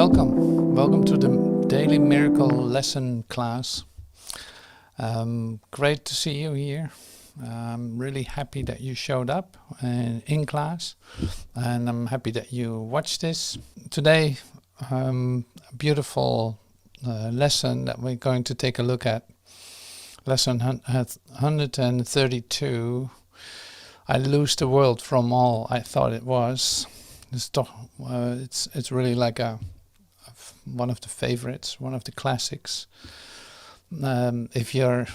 Welcome to the Daily Miracle Lesson class. Great to see you here. I'm really happy that you showed up in class, and I'm happy that you watched this. Today, a beautiful lesson that we're going to take a look at. Lesson 132. I lose the world from all I thought it was. It's really like one of the favorites, one of the classics. If you're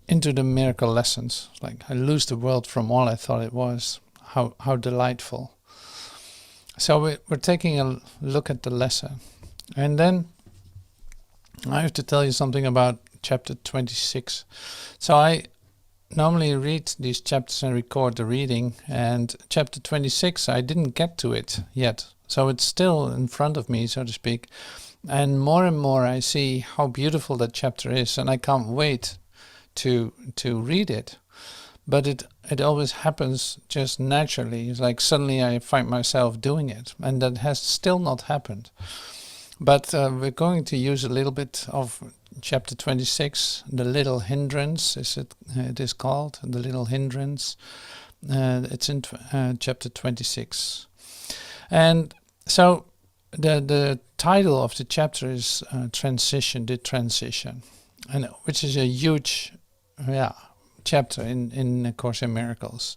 into the miracle lessons, like I lose the world from all I thought it was, how delightful. So we're taking a look at the lesson, and then I have to tell you something about chapter 26. So I normally read these chapters and record the reading, and chapter 26 I didn't get to it yet, so it's still in front of me, so to speak, and more I see how beautiful that chapter is, and I can't wait to read it. But it always happens just naturally. It's like suddenly I find myself doing it, and that has still not happened. But we're going to use a little bit of chapter 26, the Little Hindrance, it is called, the Little Hindrance. It's in chapter 26. And so the title of the chapter is Transition, the Transition, and which is a huge chapter in Course in Miracles.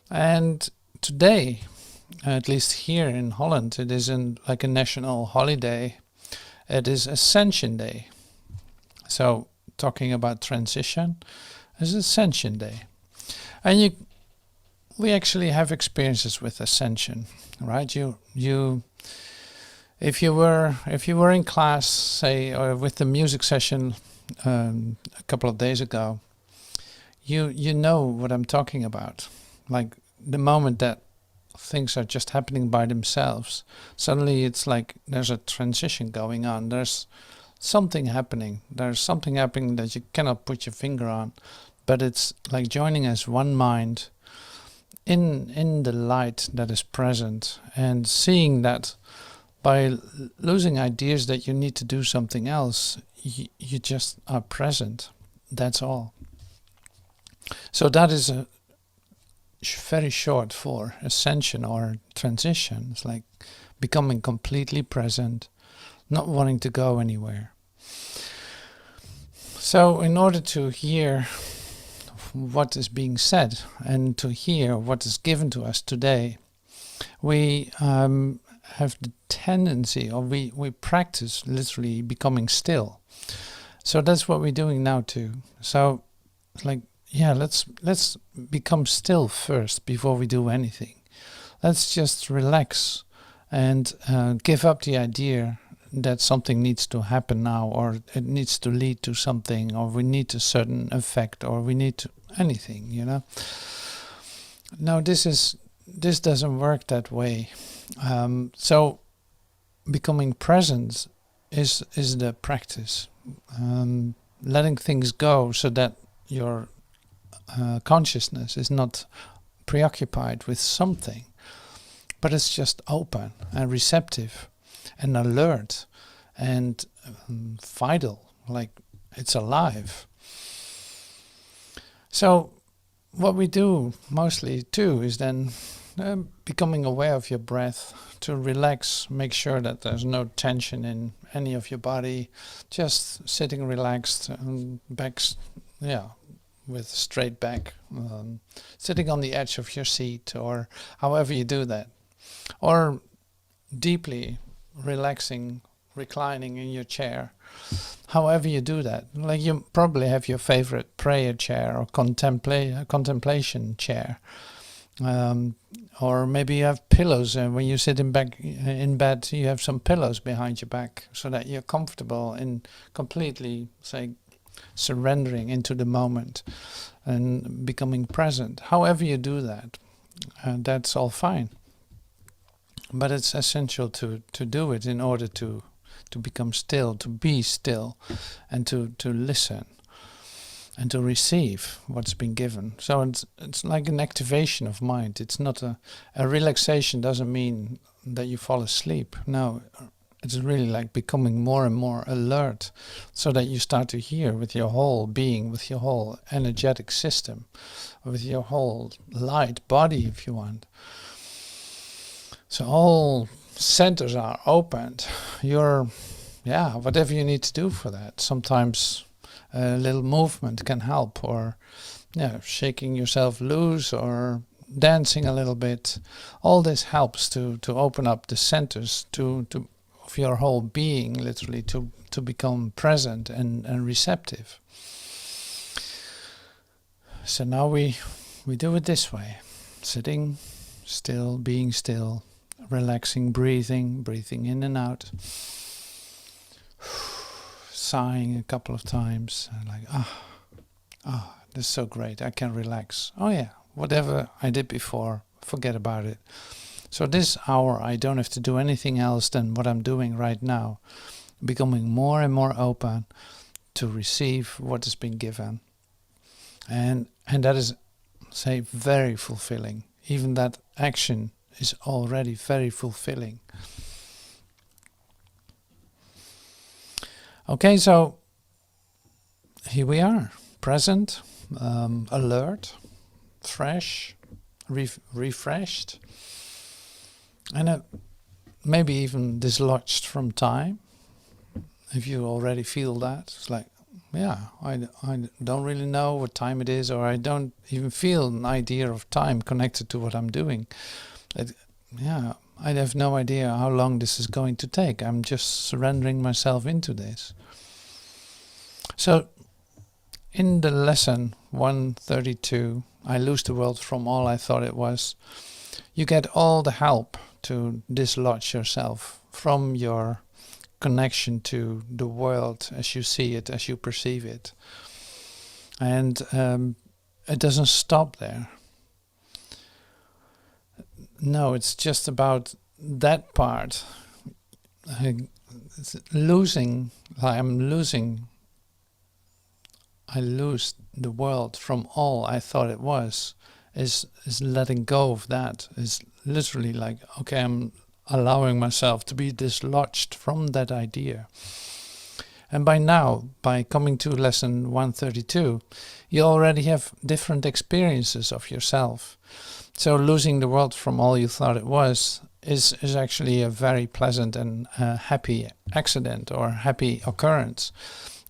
And today, at least here in Holland, it is like a national holiday. It is Ascension Day. So talking about transition is Ascension Day. And we actually have experiences with ascension, right? If you were in class, say, or with the music session a couple of days ago, you know what I'm talking about. Like the moment that things are just happening by themselves, suddenly it's like there's a transition going on. There's something happening. There's something happening that you cannot put your finger on, but it's like joining as one mind in the light that is present, and seeing that by losing ideas that you need to do something else, you just are present. That's all. So that is a very short for ascension or transition. It's like becoming completely present, not wanting to go anywhere. So in order to hear what is being said and to hear what is given to us today, we have the tendency, or we practice literally becoming still. So that's what we're doing now too. So like, let's become still first before we do anything. Let's just relax and give up the idea that something needs to happen now, or it needs to lead to something, or we need a certain effect, or we need to anything, No, this doesn't work that way. So becoming present is the practice. Letting things go so that your consciousness is not preoccupied with something, but it's just open and receptive and alert and vital, like it's alive. So what we do mostly too is then becoming aware of your breath, to relax, make sure that there's no tension in any of your body, just sitting relaxed, with straight back, sitting on the edge of your seat, or however you do that, or deeply relaxing, reclining in your chair, however you do that. Like you probably have your favorite prayer chair or contemplation chair, or maybe you have pillows, and when you sit in bed you have some pillows behind your back, so that you're comfortable in completely, say, surrendering into the moment and becoming present. However you do that, that's all fine. But it's essential to do it in order to become still, to be still, and to listen and to receive what's been given. So it's like an activation of mind. It's not a relaxation doesn't mean that you fall asleep. No, it's really like becoming more and more alert, so that you start to hear with your whole being, with your whole energetic system, with your whole light body, if you want. So all centers are opened. Whatever you need to do for that. Sometimes a little movement can help, or shaking yourself loose, or dancing a little bit. All this helps to open up the centers of your whole being, literally, to become present and receptive. So now we do it this way: sitting still, being still, relaxing, breathing in and out, sighing a couple of times, and like, this is so great, I can relax. Oh yeah, whatever I did before, forget about it. So this hour I don't have to do anything else than what I'm doing right now, becoming more and more open to receive what has been given. And that is, say, very fulfilling. Even that action is already very fulfilling. Okay, so here we are, present, alert, fresh, refreshed, and maybe even dislodged from time. If you already feel that, it's like, I don't really know what time it is, or I don't even feel an idea of time connected to what I'm doing. I have no idea how long this is going to take. I'm just surrendering myself into this. So, in the lesson 132, I lose the world from all I thought it was, you get all the help to dislodge yourself from your connection to the world as you see it, as you perceive it. And it doesn't stop there. No, it's just about that part. I lose the world from all I thought it was, is letting go of that, is literally like, okay, I'm allowing myself to be dislodged from that idea. And by coming to lesson 132, you already have different experiences of yourself. So losing the world from all you thought it was is actually a very pleasant and happy accident, or happy occurrence.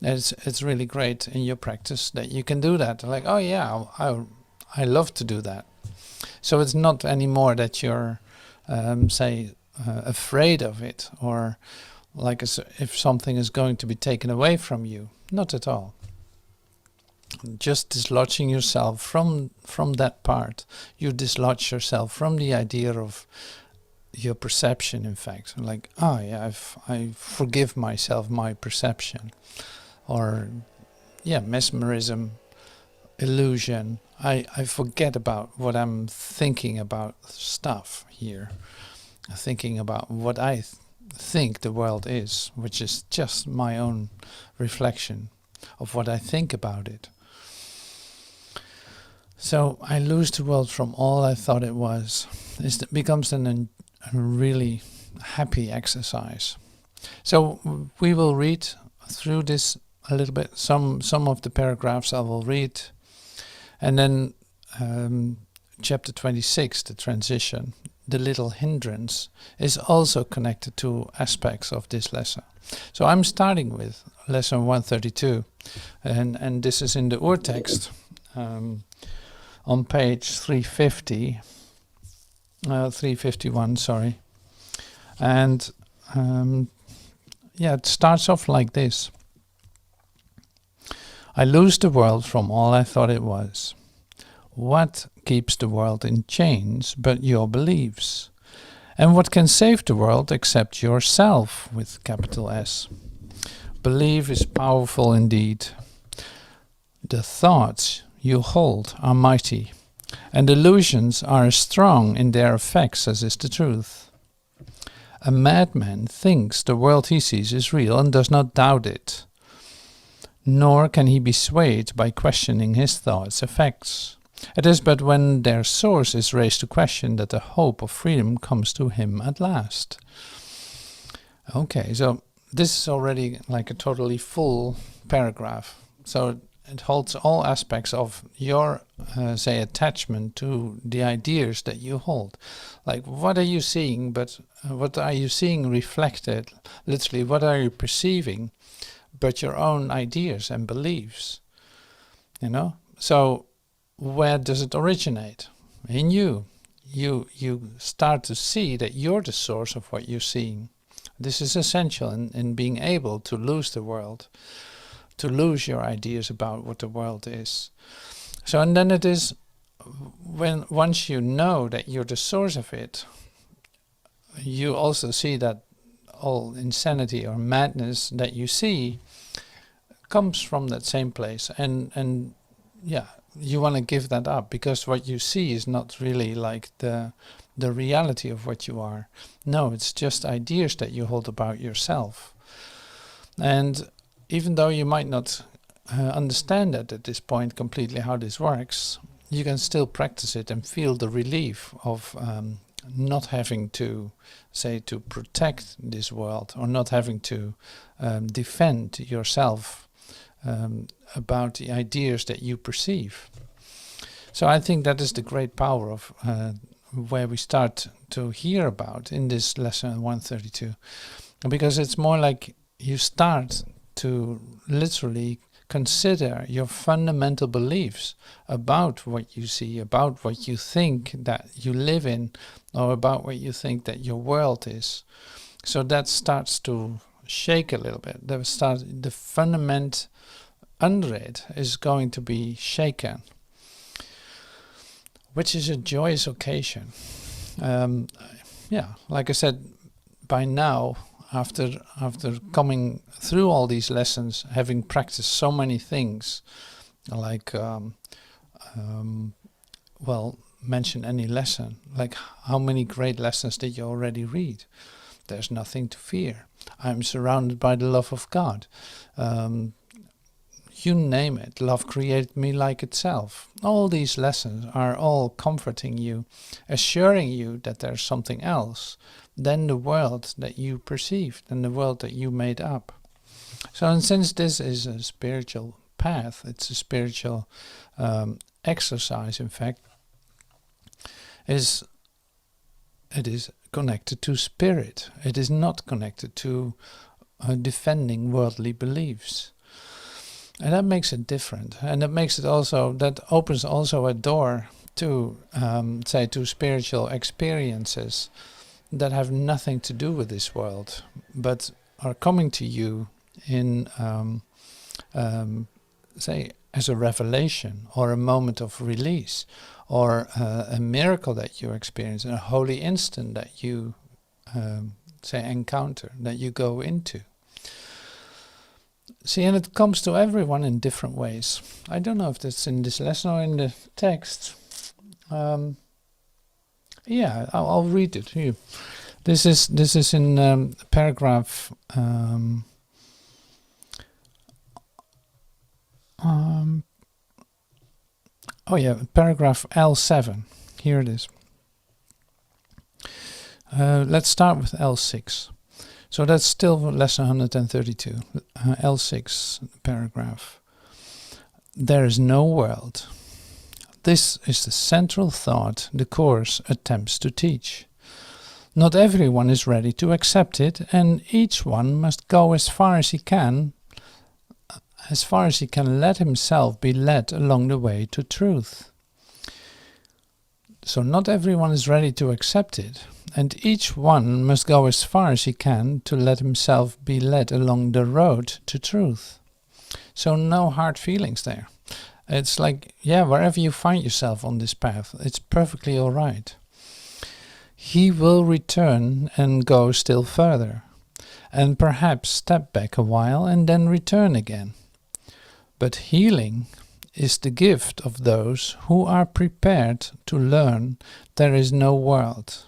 It's really great in your practice that you can do that. Like, oh yeah, I love to do that. So it's not anymore that you're, afraid of it, or like as if something is going to be taken away from you. Not at all. Just dislodging yourself from that part. You dislodge yourself from the idea of your perception, in fact. Like, I forgive myself my perception. Or, mesmerism, illusion. I forget about what I'm thinking about stuff here. Thinking about what I think the world is, which is just my own reflection of what I think about it. So I lose the world from all I thought it was. It becomes a really happy exercise. So we will read through this a little bit. Some of the paragraphs I will read, and then chapter 26, the transition, the Little Hindrance, is also connected to aspects of this lesson. So I'm starting with lesson 132, and this is in the Urtext on page 351, sorry. And it starts off like this. I lose the world from all I thought it was. What keeps the world in chains but your beliefs? And what can save the world except yourself, with capital S? Belief is powerful indeed. The thoughts you hold are mighty, and illusions are as strong in their effects as is the truth. A madman thinks the world he sees is real and does not doubt it, nor can he be swayed by questioning his thoughts' effects. It is but when their source is raised to question that the hope of freedom comes to him at last. Okay, so this is already like a totally full paragraph. So it holds all aspects of your, say, attachment to the ideas that you hold. Like, what are you seeing, but what are you seeing reflected? Literally, what are you perceiving, but your own ideas and beliefs? You know? So where does it originate? In you. You start to see that you're the source of what you're seeing. This is essential in being able to lose the world, to lose your ideas about what the world is. So, and then it is when once you know that you're the source of it, you also see that all insanity or madness that you see comes from that same place. And yeah, you want to give that up, because what you see is not really like the reality of what you are. No, it's just ideas that you hold about yourself. And even though you might not understand that at this point completely how this works, you can still practice it and feel the relief of not having to, say, to protect this world, or not having to defend yourself about the ideas that you perceive. So I think that is the great power of where we start to hear about in this lesson 132, because it's more like you start to literally consider your fundamental beliefs about what you see, about what you think that you live in, or about what you think that your world is. So that starts to shake a little bit. The fundament under it is going to be shaken, which is a joyous occasion. Yeah, like I said, by now, after coming through all these lessons, having practiced so many things, like, well, mention any lesson. Like, how many great lessons did you already read? There's nothing to fear. I'm surrounded by the love of God. You name it, love created me like itself. All these lessons are all comforting you, assuring you that there's something else than the world that you perceived, than the world that you made up. So, and since this is a spiritual path, it's a spiritual exercise, in fact, it is connected to spirit. It is not connected to defending worldly beliefs. And that makes it different. And that opens also a door to, say, to spiritual experiences that have nothing to do with this world, but are coming to you in, say, as a revelation, or a moment of release, or a miracle that you experience, a holy instant that you, say, encounter, that you go into. See, and it comes to everyone in different ways. I don't know if that's in this lesson or in the text. Yeah, I'll read it here. This is in paragraph. Oh yeah, paragraph L7. Here it is. Let's start with L6. So that's still lesson 132, L6 paragraph. There is no world. This is the central thought the Course attempts to teach. Not everyone is ready to accept it, and each one must go as far as he can let himself be led along the way to truth. So not everyone is ready to accept it, and each one must go as far as he can to let himself be led along the road to truth. So no hard feelings there. It's like, yeah, wherever you find yourself on this path, it's perfectly all right. He will return and go still further, and perhaps step back a while and then return again. But healing is the gift of those who are prepared to learn there is no world.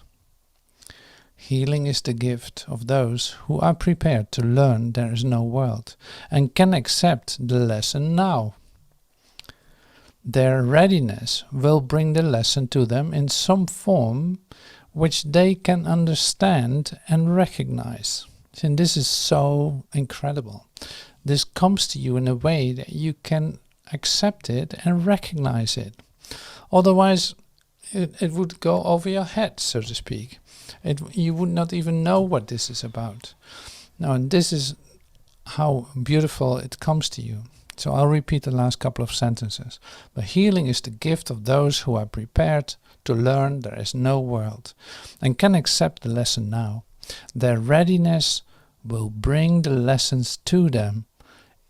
Healing is the gift of those who are prepared to learn there is no world and can accept the lesson now. Their readiness will bring the lesson to them in some form which they can understand and recognize. And this is so incredible. This comes to you in a way that you can accept it and recognize it. Otherwise, it would go over your head, so to speak. You would not even know what this is about. Now, and this is how beautiful it comes to you. So I'll repeat the last couple of sentences. But healing is the gift of those who are prepared to learn there is no world and can accept the lesson now. Their readiness will bring the lessons to them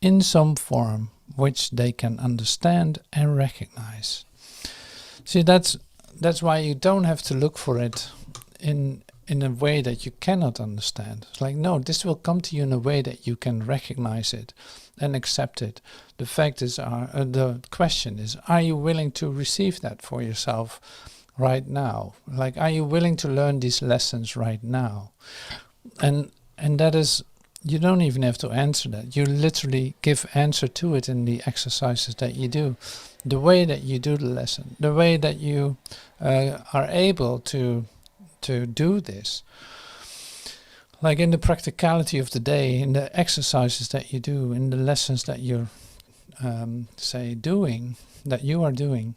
in some form which they can understand and recognize. See, that's why you don't have to look for it in a way that you cannot understand. It's like, no, this will come to you in a way that you can recognize it and accept it. The fact is, the question is, are you willing to receive that for yourself right now? Like, are you willing to learn these lessons right now? And that is, you don't even have to answer that. You literally give answer to it in the exercises that you do. The way that you do the lesson, the way that you are able to do this. Like in the practicality of the day, in the exercises that you do, in the lessons that you're, doing, that you are doing,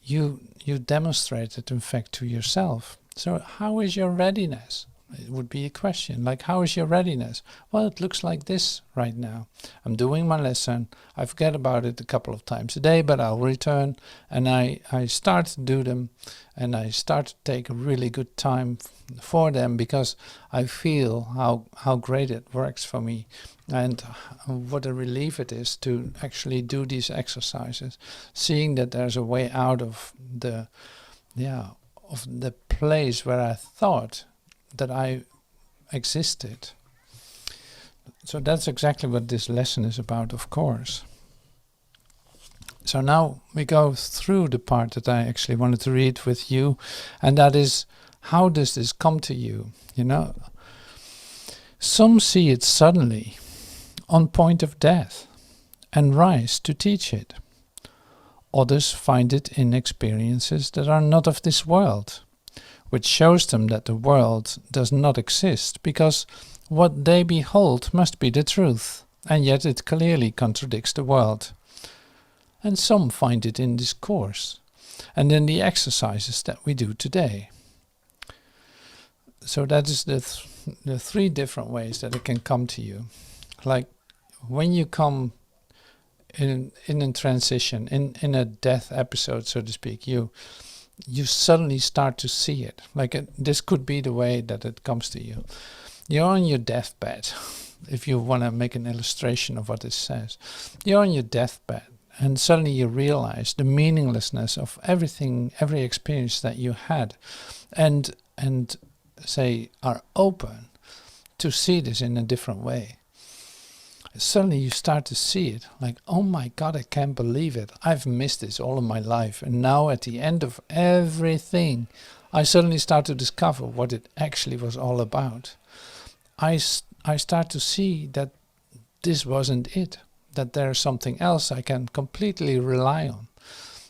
you demonstrate it, in fact, to yourself. So how is your readiness? It would be a question, like, how is your readiness? Well, it looks like this right now. I'm doing my lesson. I forget about it a couple of times a day, but I'll return and I start to do them, and I start to take a really good time for them because I feel how great it works for me and what a relief it is to actually do these exercises, seeing that there's a way out of the place where I thought that I existed. So that's exactly what this lesson is about, of course. So now we go through the part that I actually wanted to read with you, and that is, how does this come to you? You know, some see it suddenly, on point of death, and rise to teach it. Others find it in experiences that are not of this world, which shows them that the world does not exist, because what they behold must be the truth, and yet it clearly contradicts the world. And some find it in this course, and in the exercises that we do today. So that is the three different ways that it can come to you. Like when you come in a transition, in a death episode, so to speak, you suddenly start to see it. Like this could be the way that it comes to you. You're on your deathbed, if you want to make an illustration of what it says. You're on your deathbed, and suddenly you realize the meaninglessness of everything, every experience that you had, and say are open to see this in a different way. Suddenly you start to see it like, oh my God, I can't believe it. I've missed this all of my life. And now at the end of everything, I suddenly start to discover what it actually was all about. I start to see that this wasn't it, that there's something else I can completely rely on.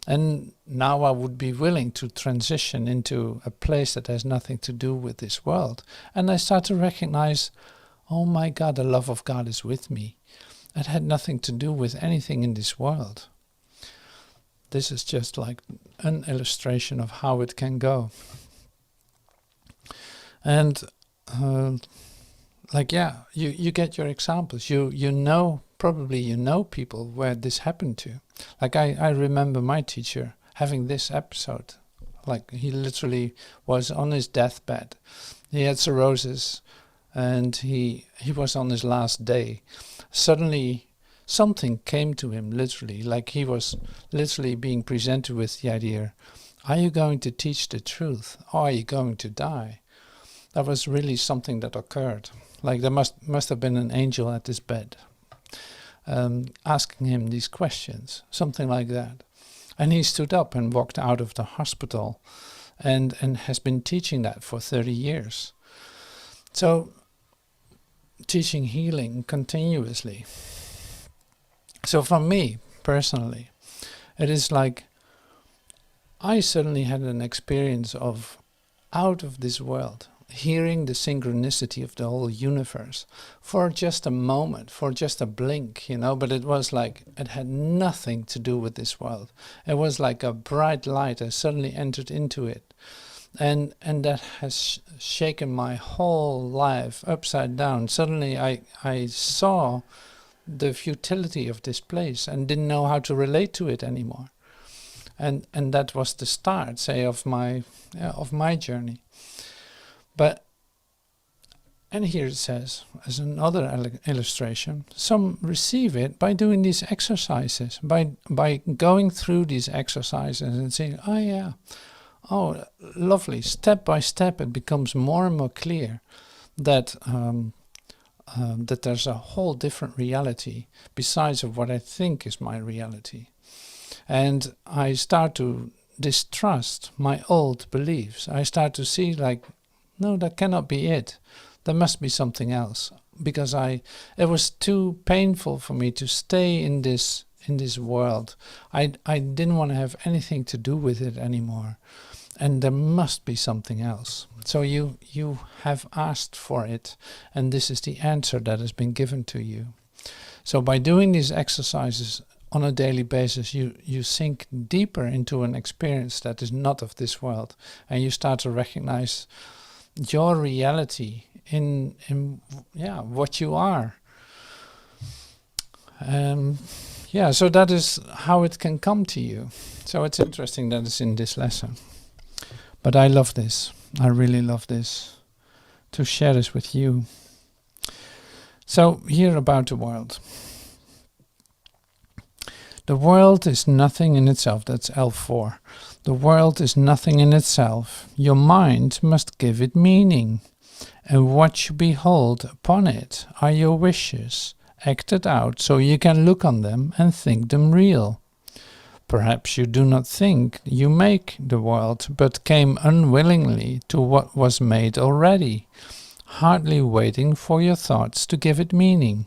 And now I would be willing to transition into a place that has nothing to do with this world. And I start to recognize, oh my God, the love of God is with me. It had nothing to do with anything in this world. This is just like an illustration of how it can go. And you get your examples. You know, probably you know people where this happened to. Like I remember my teacher having this episode. Like he literally was on his deathbed. He had cirrhosis. And he was on his last day. Suddenly something came to him, literally, like he was literally being presented with the idea, are you going to teach the truth, or are you going to die? That was really something that occurred. Like there must have been an angel at his bed asking him these questions, something like that. And he stood up and walked out of the hospital and has been teaching that for 30 years. So teaching healing continuously. So for me, personally, it is like I suddenly had an experience of out of this world. hearing the synchronicity of the whole universe for just a moment, for just a blink, but it was like it had nothing to do with this world. It was like a bright light. I suddenly entered into it. And that has shaken my whole life upside down. Suddenly I saw the futility of this place and didn't know how to relate to it anymore. And that was the start, say, of my journey. And here it says, as another illustration, some receive it by doing these exercises, by going through these exercises and saying, oh yeah, oh lovely, step by step it becomes more and more clear that that there's a whole different reality besides of what I think is my reality. And I start to distrust my old beliefs. I start to see like, no, that cannot be it. There must be something else, because it was too painful for me to stay in this world. I didn't want to have anything to do with it anymore, and there must be something else. So you have asked for it, and this is the answer that has been given to you. So by doing these exercises on a daily basis, you sink deeper into an experience that is not of this world, and you start to recognize your reality in what you are. So that is how it can come to you. So it's interesting that it's in this lesson. But I love this. I really love this, to share this with you. So here about the world. The world is nothing in itself. That's L4. The world is nothing in itself. Your mind must give it meaning. And what you behold upon it are your wishes, acted out so you can look on them and think them real. Perhaps you do not think you make the world, but came unwillingly to what was made already, hardly waiting for your thoughts to give it meaning.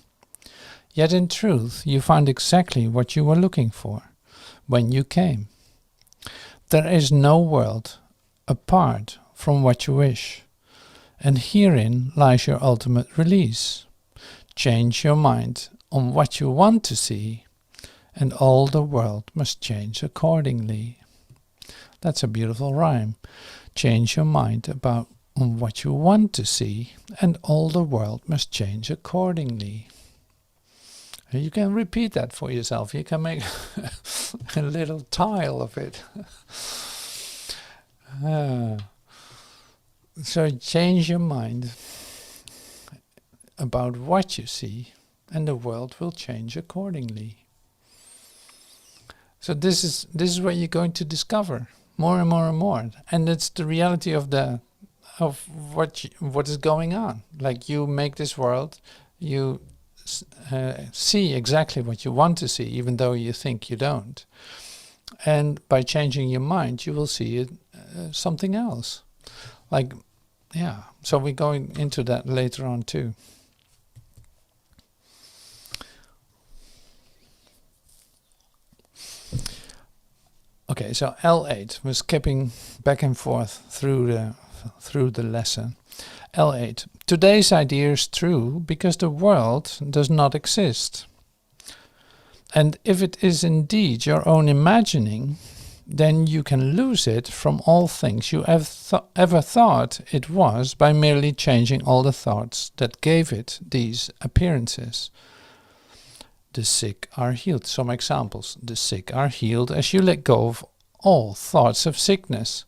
Yet in truth you found exactly what you were looking for when you came. There is no world apart from what you wish, and herein lies your ultimate release. Change your mind on what you want to see, and all the world must change accordingly. That's a beautiful rhyme. Change your mind on what you want to see, and all the world must change accordingly. You can repeat that for yourself. You can make a little tile of it. So change your mind about what you see, and the world will change accordingly. So this is what you're going to discover more and more and more, and it's the reality of what is going on. Like, you make this world, you see exactly what you want to see, even though you think you don't. And by changing your mind, you will see it something else. Like, yeah. So we're going into that later on too. Okay, so L8, we're skipping back and forth through the lesson. L8. Today's idea is true because the world does not exist. And if it is indeed your own imagining, then you can lose it from all things you ever thought it was by merely changing all the thoughts that gave it these appearances. The sick are healed. Some examples. The sick are healed as you let go of all thoughts of sickness.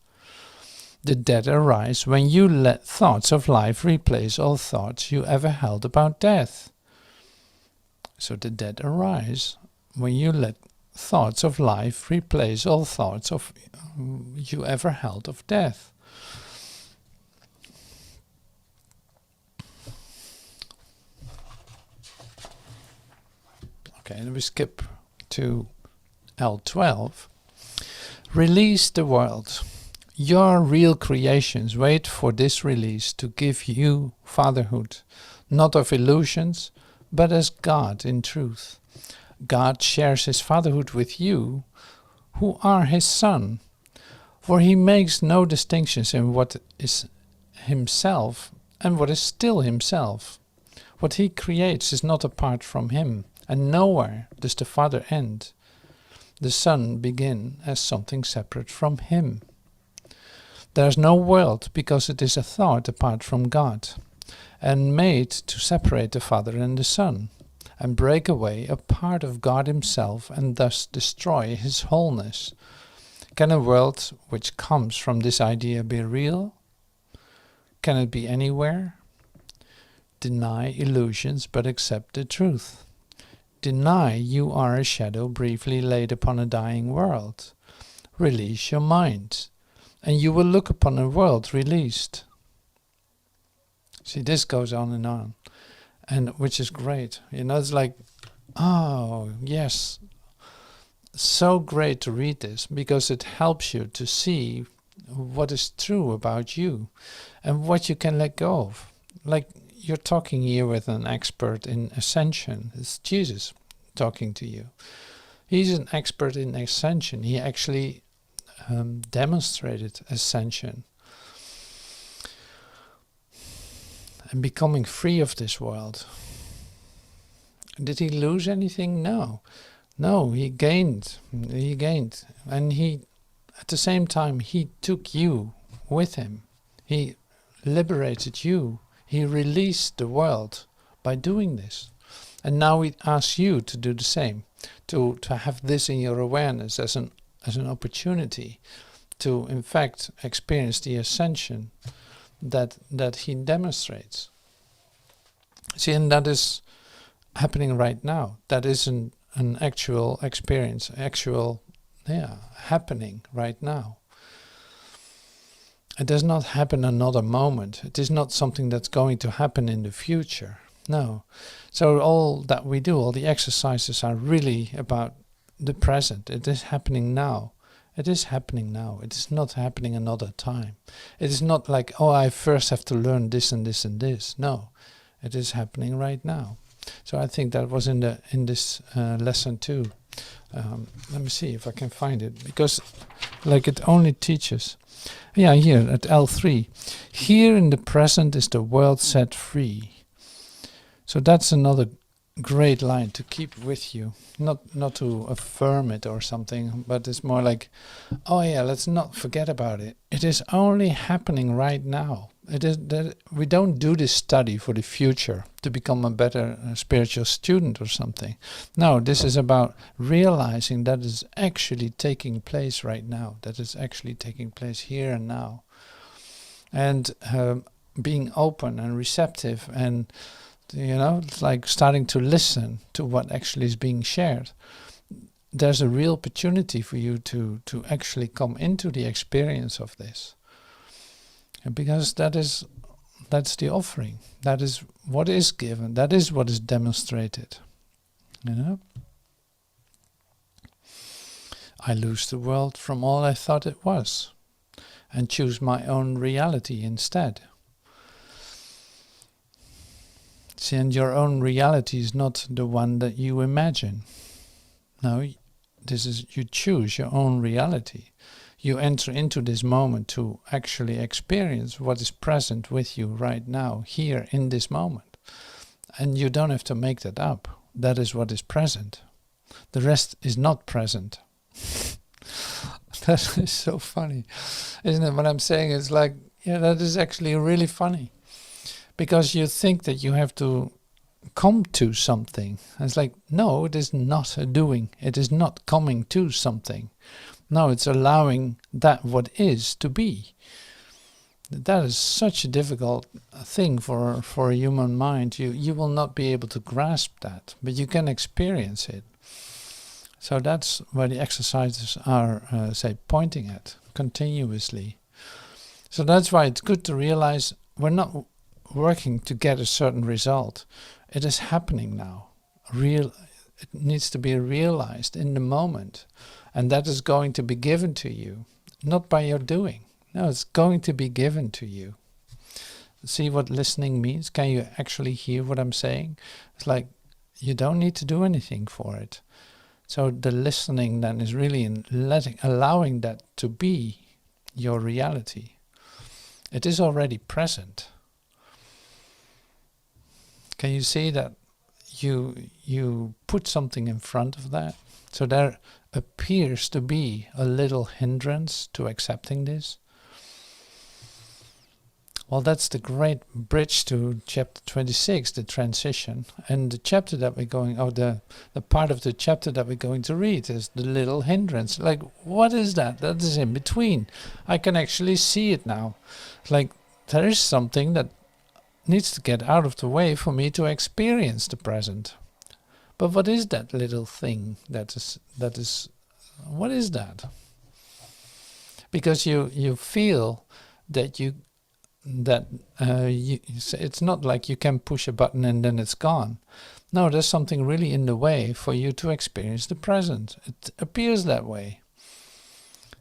The dead arise when you let thoughts of life replace all thoughts you ever held about death. So the dead arise when you let thoughts of life replace all thoughts of you ever held of death. Okay, and we skip to L12. Release the world. Your real creations wait for this release to give you fatherhood, not of illusions, but as God in truth. God shares his fatherhood with you, who are his son, for he makes no distinctions in what is himself and what is still himself. What he creates is not apart from him, and nowhere does the Father end, the Son begin as something separate from him. There is no world because it is a thought apart from God, and made to separate the Father and the Son, and break away a part of God himself and thus destroy his wholeness. Can a world which comes from this idea be real? Can it be anywhere? Deny illusions but accept the truth. Deny you are a shadow briefly laid upon a dying world. Release your mind, and you will look upon a world released. See, this goes on, and which is great. It's like, oh, yes, so great to read this, because it helps you to see what is true about you and what you can let go of. Like, you're talking here with an expert in ascension. It's Jesus talking to you. He's an expert in ascension. He actually demonstrated ascension and becoming free of this world. Did he lose anything? No. No, he gained. And he, at the same time, he took you with him. He liberated you. He released the world by doing this. And now he asks you to do the same, to have this in your awareness as an opportunity to, in fact, experience the ascension that he demonstrates. See, and that is happening right now. That is an actual experience, happening right now. It does not happen another moment. It is not something that's going to happen in the future. No. So all that we do, all the exercises are really about the present. It is happening now. It is happening now. It is not happening another time. It is not like, oh, I first have to learn this and this and this. No. It is happening right now. So I think that was in this lesson too. Let me see if I can find it, because like it only teaches. Yeah, here at L3. Here in the present is the world set free. So that's another great line to keep with you. Not to affirm it or something, but it's more like, oh yeah, let's not forget about it. It is only happening right now. It is that we don't do this study for the future to become a better spiritual student or something. No, this is about realizing that is actually taking place right now. That is actually taking place here and now. And being open and receptive and, it's like starting to listen to what actually is being shared. There's a real opportunity for you to actually come into the experience of this. And because that's the offering. That is what is given. That is what is demonstrated. I lose the world from all I thought it was, and choose my own reality instead. See, and your own reality is not the one that you imagine. No, you choose your own reality. You enter into this moment to actually experience what is present with you right now, here in this moment. And you don't have to make that up. That is what is present. The rest is not present. That is so funny, isn't it? What I'm saying is like, yeah, that is actually really funny. Because you think that you have to come to something. It's like, no, it is not a doing. It is not coming to something. No, it's allowing that what is to be. That is such a difficult thing for a human mind. You will not be able to grasp that, but you can experience it. So that's where the exercises are, pointing at continuously. So that's why it's good to realize we're not working to get a certain result. It is happening now. It needs to be realized in the moment. And that is going to be given to you, not by your doing. No, it's going to be given to you. See what listening means? Can you actually hear what I'm saying? It's like you don't need to do anything for it. So the listening then is really in allowing that to be your reality. It is already present. Can you see that you put something in front of that? So there appears to be a little hindrance to accepting this. Well, that's the great bridge to chapter 26, the transition. And the chapter that we're going, or the part of the chapter that we're going to read is the little hindrance. Like, what is that? That is in between. I can actually see it now. Like, there is something that needs to get out of the way for me to experience the present. But what is that little thing that is, what is that? Because you feel that it's not like you can push a button and then it's gone. No, there's something really in the way for you to experience the present. It appears that way.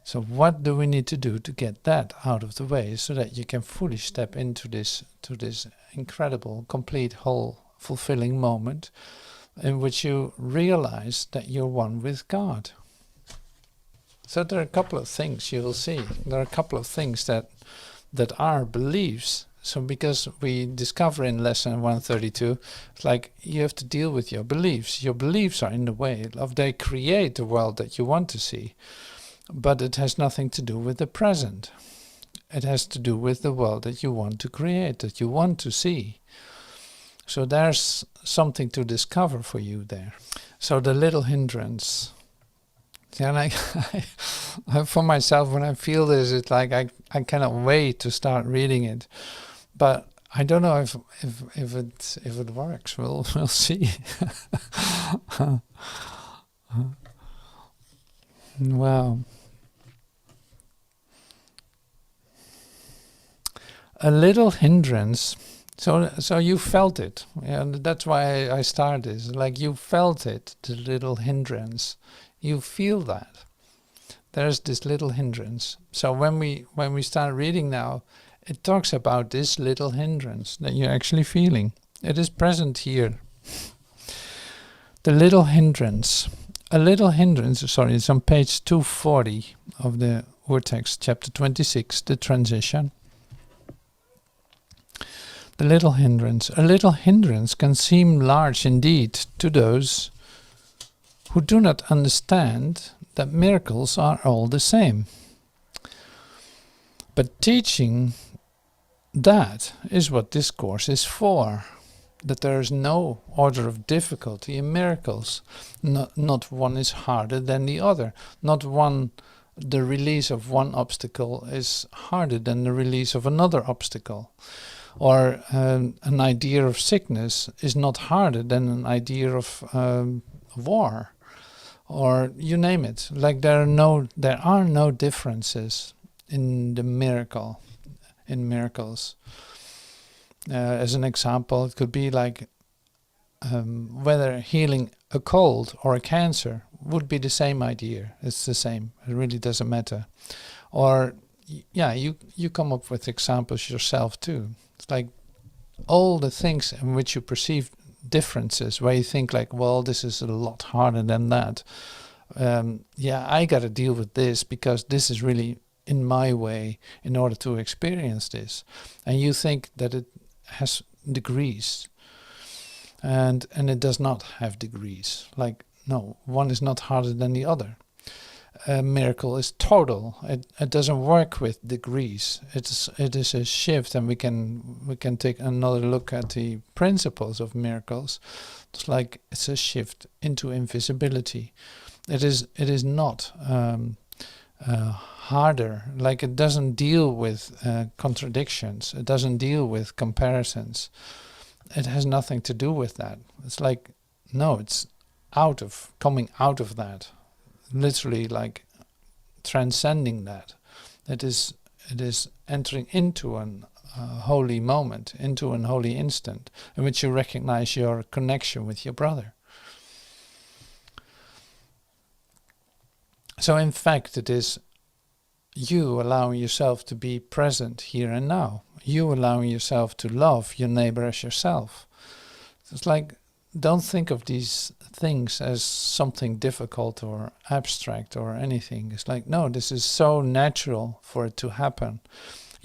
So what do we need to do to get that out of the way so that you can fully step into this incredible, complete, whole, fulfilling moment in which you realize that you're one with God? So there are a couple of things you will see. There are a couple of things that are beliefs. So because we discover in lesson 132, it's like you have to deal with your beliefs. Your beliefs are in the way of, they create the world that you want to see. But it has nothing to do with the present. It has to do with the world that you want to create, that you want to see. So there's something to discover for you there. So the little hindrance. Yeah, like for myself, when I feel this, it's like I cannot wait to start reading it. But I don't know if it works. We'll see. Wow. A little hindrance. So you felt it. And that's why I started this. Like you felt it, the little hindrance. You feel that. There's this little hindrance. So when we start reading now, it talks about this little hindrance that you're actually feeling. It is present here. The little hindrance. A little hindrance, it's on page 240 of the Urtext, chapter 26, the transition. The little hindrance. A little hindrance can seem large indeed to those who do not understand that miracles are all the same. But teaching that is what this course is for. That there is no order of difficulty in miracles. Not one is harder than the other. The release of one obstacle is harder than the release of another obstacle. Or an idea of sickness is not harder than an idea of war. Or you name it. Like there are no differences in the miracle, in miracles. As an example, it could be like whether healing a cold or a cancer would be the same idea. It's the same. It really doesn't matter. Or yeah, you come up with examples yourself too. It's like all the things in which you perceive differences, where you think like, well, this is a lot harder than that. I got to deal with this because this is really in my way in order to experience this. And you think that it has degrees. And it does not have degrees. Like, no, one is not harder than the other. A miracle is total. It doesn't work with degrees. It is a shift, and we can take another look at the principles of miracles. It's like it's a shift into invisibility. It is not harder. Like it doesn't deal with contradictions. It doesn't deal with comparisons. It has nothing to do with that. It's like no, it's coming out of that. Literally like transcending that. It is entering into an holy moment, into an holy instant in which you recognize your connection with your brother. So in fact it is you allowing yourself to be present here and now. You allowing yourself to love your neighbor as yourself. It's like, don't think of these things as something difficult or abstract or anything. It's like, no, this is so natural for it to happen.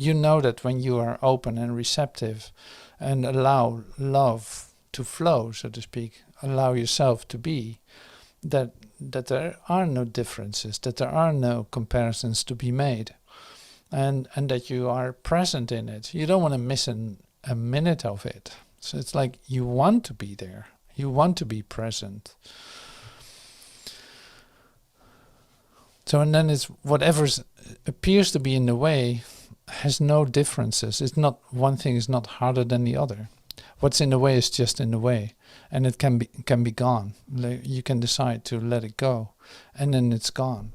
You know that when you are open and receptive and allow love to flow, so to speak, allow yourself to be, that there are no differences, that there are no comparisons to be made, and that you are present in it. You don't want to miss a minute of it. So it's like you want to be there. You want to be present. So, and then it's whatever appears to be in the way has no differences. It's not, one thing is not harder than the other. What's in the way is just in the way, and it can be gone. You can decide to let it go, and then it's gone.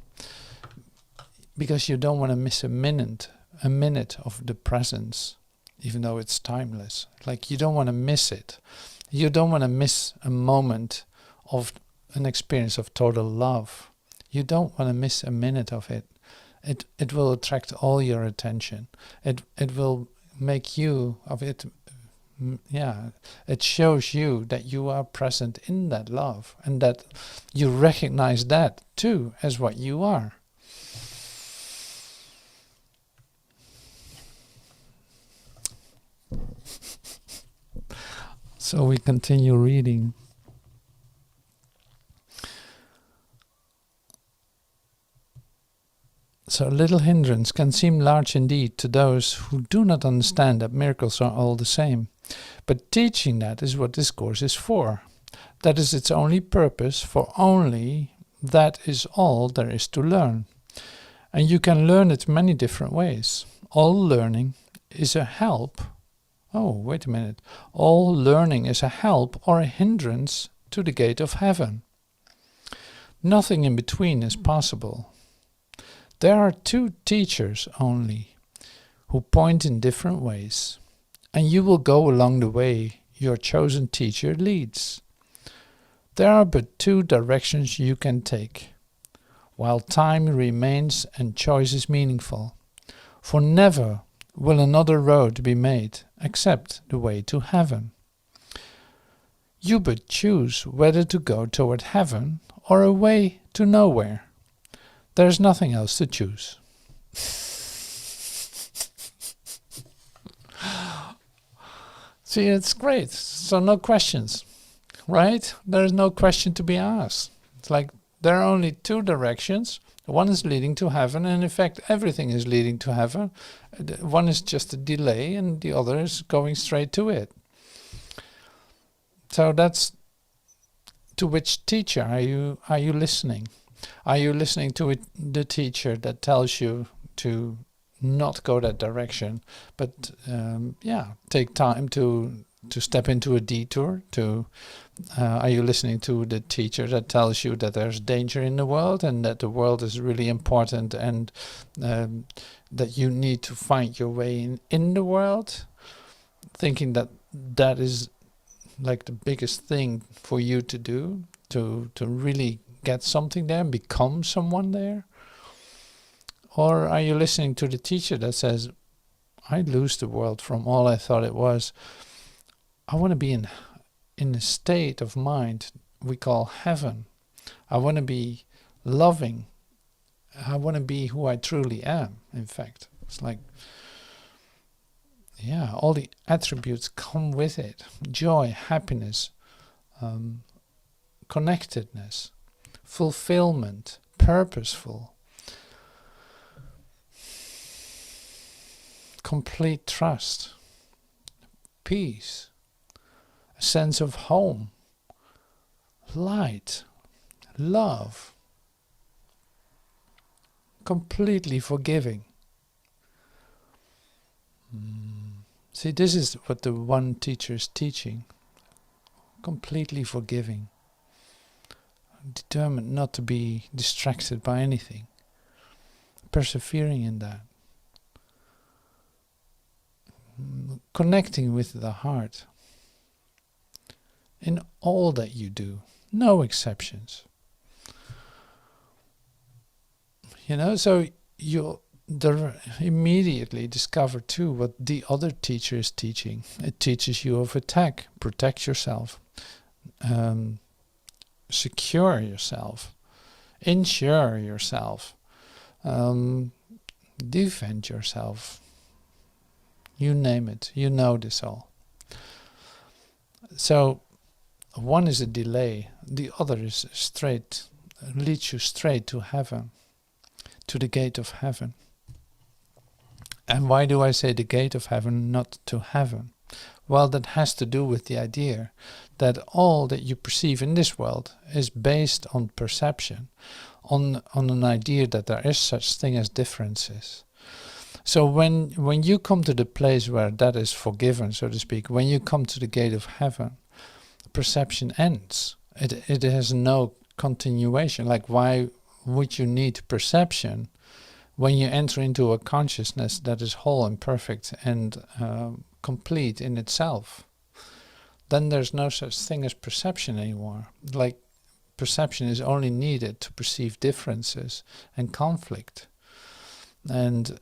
Because you don't want to miss a minute of the presence, even though it's timeless. Like, you don't want to miss it. You don't want to miss a moment of an experience of total love. You don't want to miss a minute of it. It will attract all your attention. It will make you of it. Yeah, it shows you that you are present in that love, and that you recognize that too as what you are. So we continue reading. So Little Hindrance can seem large indeed to those who do not understand that miracles are all the same. But teaching that is what this course is for. That is its only purpose, for only that is all there is to learn. And you can learn it many different ways. All learning is a help. Oh, wait a minute. All learning is a help or a hindrance to the gate of heaven. Nothing in between is possible. There are two teachers only, who point in different ways, and you will go along the way your chosen teacher leads. There are but two directions you can take, while time remains and choice is meaningful, for never will another road be made except the way to heaven. You but choose whether to go toward heaven or away to nowhere. There's nothing else to choose. See, it's great. So no questions, right? There's no question to be asked. It's like there are only two directions. One is leading to heaven, and in fact everything is leading to heaven. One is just a delay, and the other is going straight to it. So that's, to which teacher are you listening? Are you listening to the teacher that tells you to not go that direction, but take time to step into a detour? Are you listening to the teacher that tells you that there's danger in the world, and that the world is really important, and that you need to find your way in the world, thinking that is like the biggest thing for you to do, to really get something there and become someone there? Or are you listening to the teacher that says, I lose the world from all I thought it was. I want to be in a state of mind we call heaven. I want to be loving. I want to be who I truly am, in fact. It's like, yeah, all the attributes come with it. Joy, happiness, connectedness, fulfillment, purposeful, complete trust, peace, a sense of home, light, love, completely forgiving. See, this is what the one teacher is teaching. Completely forgiving. Determined not to be distracted by anything. Persevering in that. Connecting with the heart. In all that you do. No exceptions. So you'll immediately discover too what the other teacher is teaching. It teaches you of attack, protect yourself, secure yourself, insure yourself, defend yourself, You name it. You know this all. So one is a delay. The other is straight, leads you straight to heaven, to the gate of heaven. And why do I say the gate of heaven, not to heaven? Well, that has to do with the idea that all that you perceive in this world is based on perception, on an idea that there is such thing as differences. So when you come to the place where that is forgiven, so to speak, when you come to the gate of heaven, perception ends. It has no continuation. Like, why would you need perception when you enter into a consciousness that is whole and perfect and complete in itself? Then there's no such thing as perception anymore. Like, perception is only needed to perceive differences and conflict. And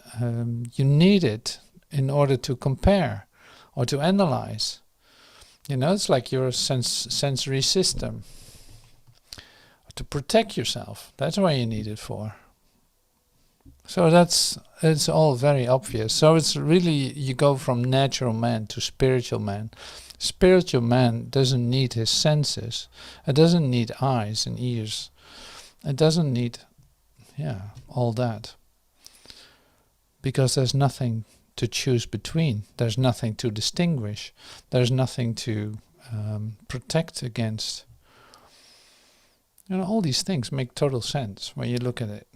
you need it in order to compare or to analyze. You know, it's like your sensory system. To protect yourself. That's why you need it for. So it's all very obvious. So it's really, you go from natural man to spiritual man. Spiritual man doesn't need his senses. It doesn't need eyes and ears. It doesn't need, all that. Because there's nothing to choose between. There's nothing to distinguish. There's nothing to protect against. You know, all these things make total sense when you look at it.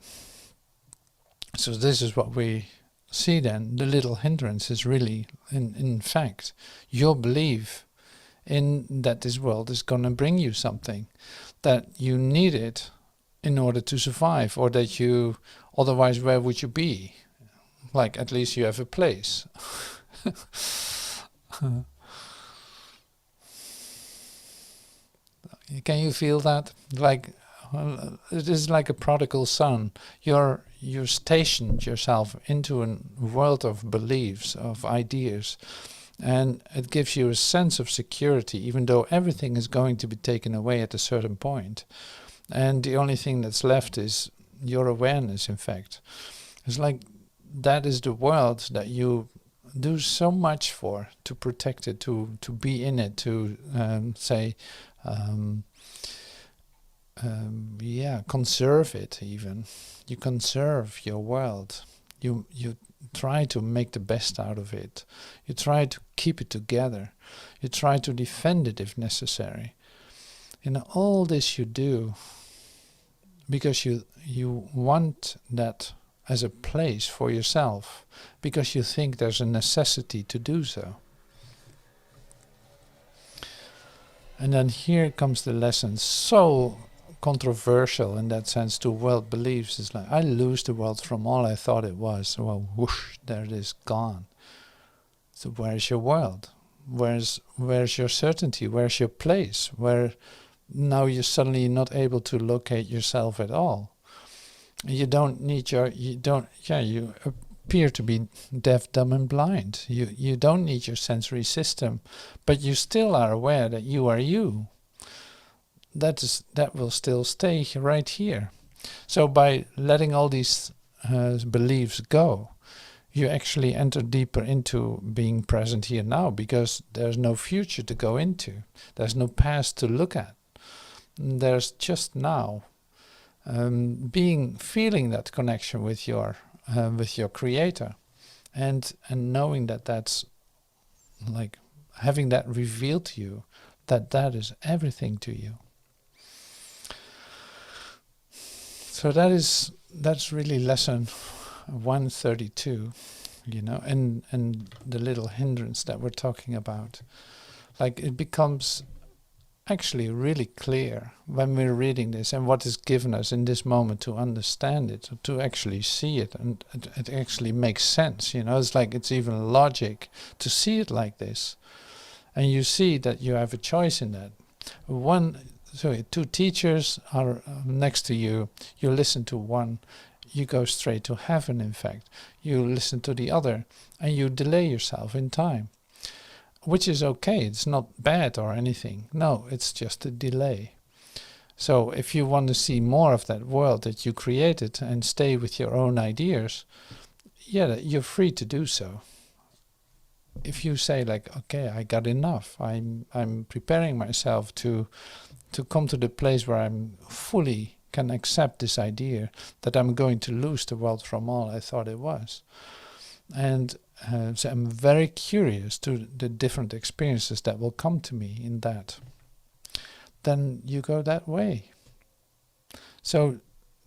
So this is what we see then. The little hindrance is really, in fact, your belief in that this world is going to bring you something, that you need it in order to survive, or that you, otherwise where would you be? Like, at least you have a place. Can you feel that? Like, it is like a prodigal son. You stationed yourself into a world of beliefs, of ideas, and it gives you a sense of security, even though everything is going to be taken away at a certain point. And the only thing that's left is your awareness, in fact. It's like, that is the world that you do so much for, to protect it, to be in it, to conserve it even. You conserve your world. You try to make the best out of it. You try to keep it together. You try to defend it if necessary. You know, all this you do because you want that as a place for yourself, because you think there's a necessity to do so. And then here comes the lesson, so controversial in that sense to world beliefs. It's like, I lose the world from all I thought it was. Well, whoosh, there it is, gone. So where's your world? Where's your certainty? Where's your place? Where now you're suddenly not able to locate yourself at all. You appear to be deaf, dumb and blind. You don't need your sensory system, but you still are aware that you are you. That will still stay right here. So by letting all these beliefs go, you actually enter deeper into being present here now, because there's no future to go into. There's no past to look at. There's just now. Feeling that connection with your creator, and knowing that that's like having that revealed to you, that is everything to you. So that's really lesson 132, you know, and the little hindrance that we're talking about. Like, it becomes actually really clear when we're reading this, and what is given us in this moment to understand it, to actually see it, and it actually makes sense. You know, it's like, it's even logic to see it like this, and you see that you have a choice in that. Two teachers are next to you. You listen to one, you go straight to heaven. In fact, you listen to the other, and you delay yourself in time. Which is okay, it's not bad or anything. No, it's just a delay. So if you want to see more of that world that you created and stay with your own ideas, you're free to do so. if you say like, okay, I got enough, I'm preparing myself to come to the place where I'm fully can accept this idea that I'm going to lose the world from all I thought it was. And so I'm very curious to the different experiences that will come to me in that. Then you go that way. So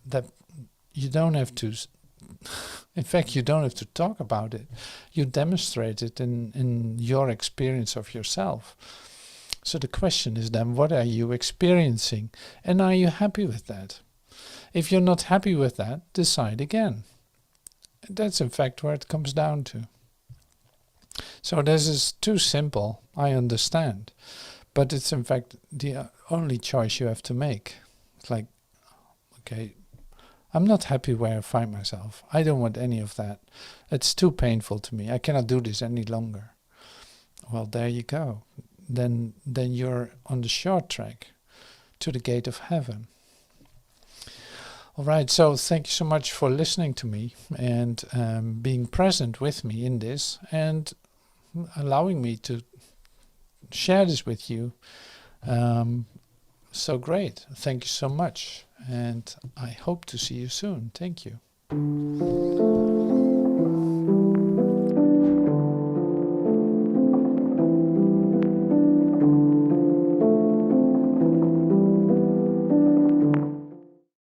that you don't have to, in fact, you don't have to talk about it. You demonstrate it in your experience of yourself. So the question is then, what are you experiencing? And are you happy with that? If you're not happy with that, decide again. That's in fact where it comes down to. So this is too simple, I understand. But it's in fact the only choice you have to make. It's like, okay, I'm not happy where I find myself. I don't want any of that. It's too painful to me. I cannot do this any longer. Well, there you go. Then you're on the short track to the gate of heaven. All right, so thank you so much for listening to me and being present with me in this and allowing me to share this with you. So great. Thank you so much. And I hope to see you soon. Thank you.